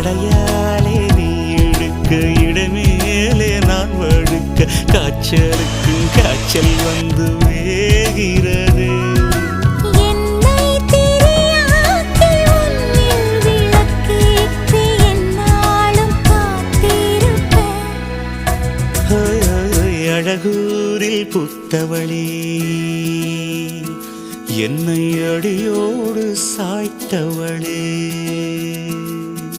சடையாலே நீ இழுக்க இடமேலே நான் வழுக்க காய்ச்சலுக்கு காய்ச்சல் வந்து வேகிறது அழகூரில் புத்தவளே என்னை அடியோடு சாய்த்தவளே